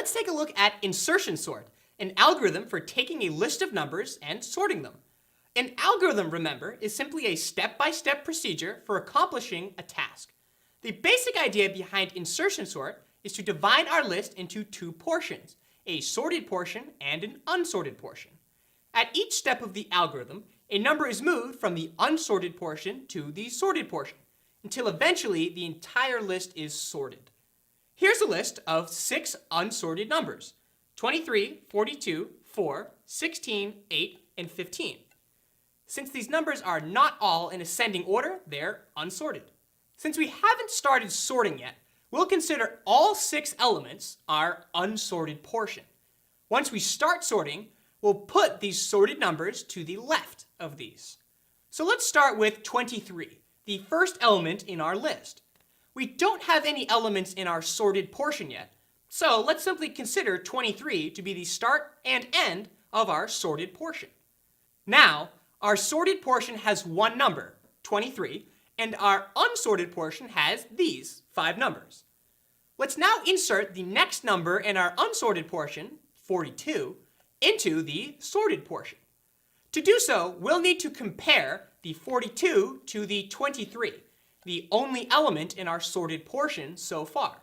let's take a look at insertion sort, an algorithm for taking a list of numbers and sorting them. An algorithm, remember, is simply a step-by-step procedure for accomplishing a task. The basic idea behind insertion sort is to divide our list into two portions, a sorted portion and an unsorted portion. At each step of the algorithm, a number is moved from the unsorted portion to the sorted portion, until eventually the entire list is sorted. Here's a list of 6 unsorted numbers: 23, 42, 4, 16, 8, and 15. Since these numbers are not all in ascending order, they're unsorted. Since we haven't started sorting yet, we'll consider all 6 elements our unsorted portion. Once we start sorting, we'll put these sorted numbers to the left of these. So let's start with 23, the first element in our list. We don't have any elements in our sorted portion yet, so let's simply consider 23 to be the start and end of our sorted portion. Now, our sorted portion has one number, 23, and our unsorted portion has these 5 numbers. Let's now insert the next number in our unsorted portion, 42, into the sorted portion. To do so, we'll need to compare the 42 to the 23, the only element in our sorted portion so far.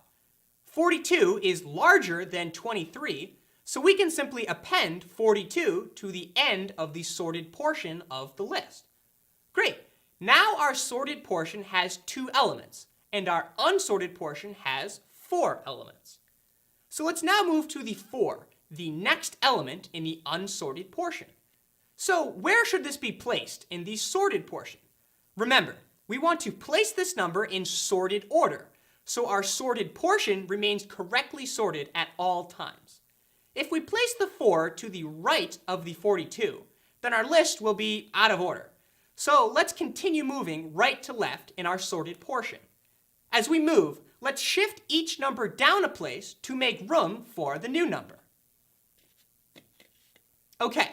42 is larger than 23, so we can simply append 42 to the end of the sorted portion of the list. Great! Now our sorted portion has 2 elements, and our unsorted portion has 4 elements. So let's now move to the 4, the next element in the unsorted portion. So where should this be placed in the sorted portion? Remember, we want to place this number in sorted order, so our sorted portion remains correctly sorted at all times. If we place the 4 to the right of the 42, then our list will be out of order. So let's continue moving right to left in our sorted portion. As we move, let's shift each number down a place to make room for the new number. Okay,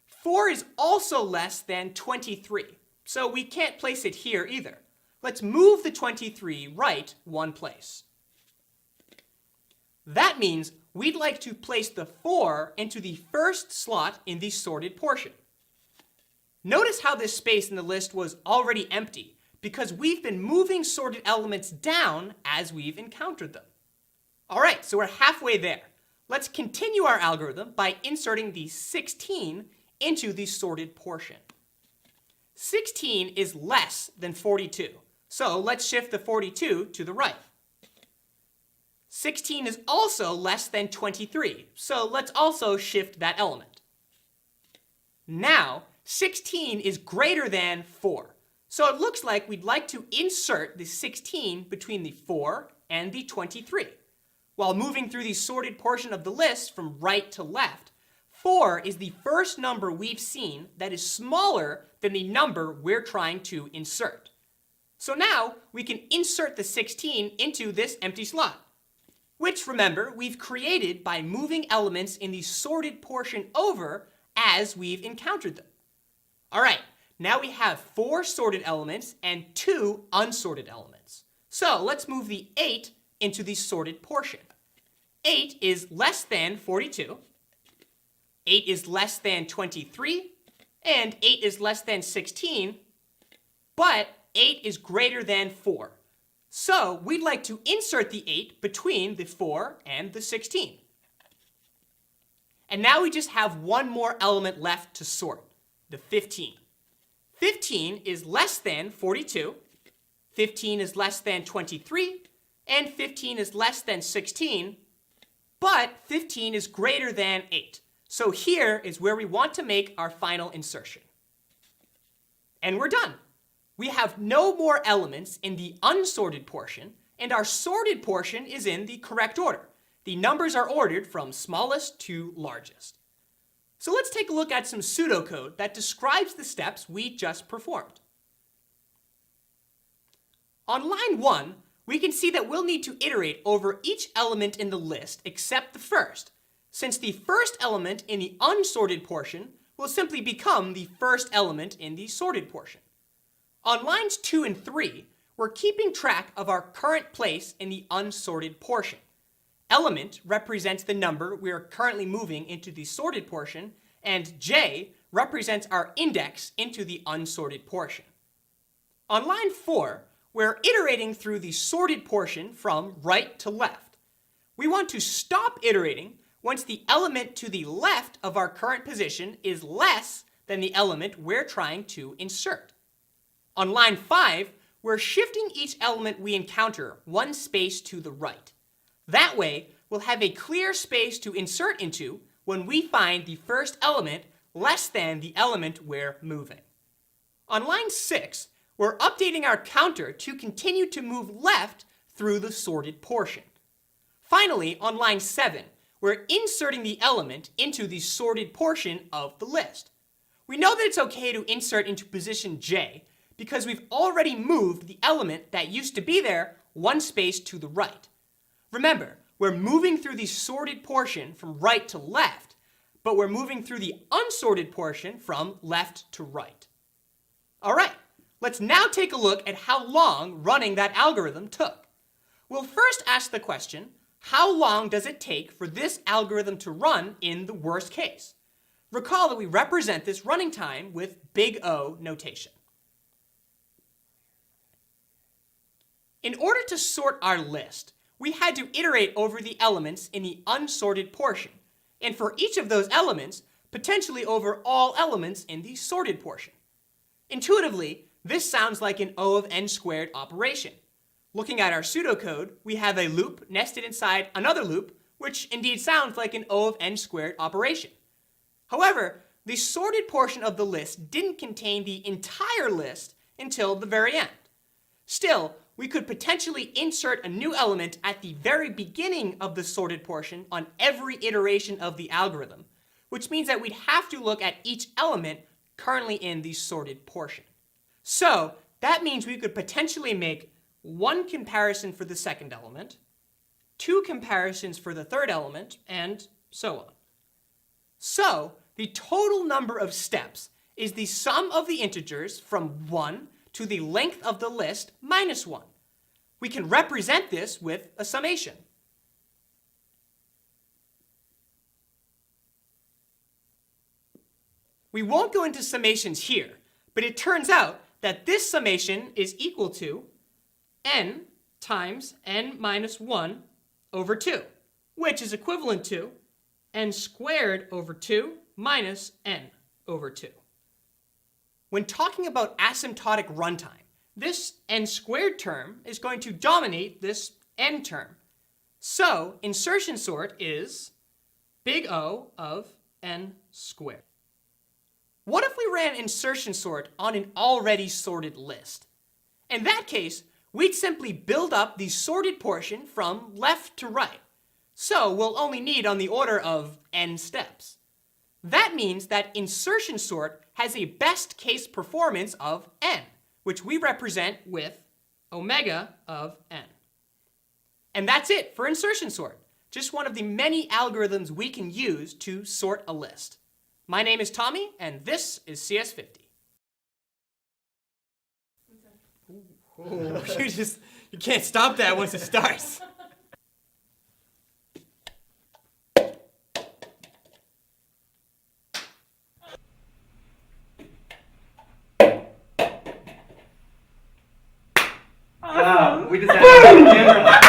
4 is also less than 23, so we can't place it here either. Let's move the 23 right one place. That means we'd like to place the 4 into the first slot in the sorted portion. Notice how this space in the list was already empty, because we've been moving sorted elements down as we've encountered them. Alright, so we're halfway there. Let's continue our algorithm by inserting the 16 into the sorted portion. 16 is less than 42, so let's shift the 42 to the right. 16 is also less than 23, so let's also shift that element. Now, 16 is greater than 4, so it looks like we'd like to insert the 16 between the 4 and the 23. While moving through the sorted portion of the list from right to left, 4 is the first number we've seen that is smaller than the number we're trying to insert. So now we can insert the 16 into this empty slot, which, remember, we've created by moving elements in the sorted portion over as we've encountered them. Alright, now we have 4 sorted elements and 2 unsorted elements. So let's move the 8 into the sorted portion. 8 is less than 42, 8 is less than 23, and 8 is less than 16, but 8 is greater than 4. So we'd like to insert the 8 between the 4 and the 16. And now we just have one more element left to sort, the 15. 15 is less than 42, 15 is less than 23, and 15 is less than 16, but 15 is greater than 8. So here is where we want to make our final insertion. And we're done. We have no more elements in the unsorted portion, and our sorted portion is in the correct order. The numbers are ordered from smallest to largest. So let's take a look at some pseudocode that describes the steps we just performed. On line 1, we can see that we'll need to iterate over each element in the list except the first, since the first element in the unsorted portion will simply become the first element in the sorted portion. On lines 2 and 3, we're keeping track of our current place in the unsorted portion. element represents the number we are currently moving into the sorted portion, and j represents our index into the unsorted portion. On line 4, we're iterating through the sorted portion from right to left. We want to stop iterating once the element to the left of our current position is less than the element we're trying to insert. On line 5, we're shifting each element we encounter one space to the right. That way, we'll have a clear space to insert into when we find the first element less than the element we're moving. On line 6, we're updating our counter to continue to move left through the sorted portion. Finally, on line 7, we're inserting the element into the sorted portion of the list. We know that it's okay to insert into position j because we've already moved the element that used to be there one space to the right. Remember, we're moving through the sorted portion from right to left, but we're moving through the unsorted portion from left to right. All right, let's now take a look at how long running that algorithm took. We'll first ask the question, how long does it take for this algorithm to run in the worst case? Recall that we represent this running time with big O notation. In order to sort our list, we had to iterate over the elements in the unsorted portion, and for each of those elements, potentially over all elements in the sorted portion. Intuitively, this sounds like an O of n squared operation. Looking at our pseudocode, we have a loop nested inside another loop, which indeed sounds like an O of n squared operation. However, the sorted portion of the list didn't contain the entire list until the very end. Still, we could potentially insert a new element at the very beginning of the sorted portion on every iteration of the algorithm, which means that we'd have to look at each element currently in the sorted portion. So that means we could potentially make one comparison for the second element, two comparisons for the third element, and so on. So the total number of steps is the sum of the integers from 1 to the length of the list minus 1. We can represent this with a summation. We won't go into summations here, but it turns out that this summation is equal to n times n minus 1 over 2, which is equivalent to n squared over 2 minus n over 2. When talking about asymptotic runtime, this n squared term is going to dominate this n term. So insertion sort is big O of n squared. What if we ran insertion sort on an already sorted list? In that case, we'd simply build up the sorted portion from left to right. So we'll only need on the order of n steps. That means that insertion sort has a best case performance of n, which we represent with omega of n. And that's it for insertion sort, just one of the many algorithms we can use to sort a list. My name is Tommy, and this is CS50. Oh, you can't stop that once it starts. We just had a camera.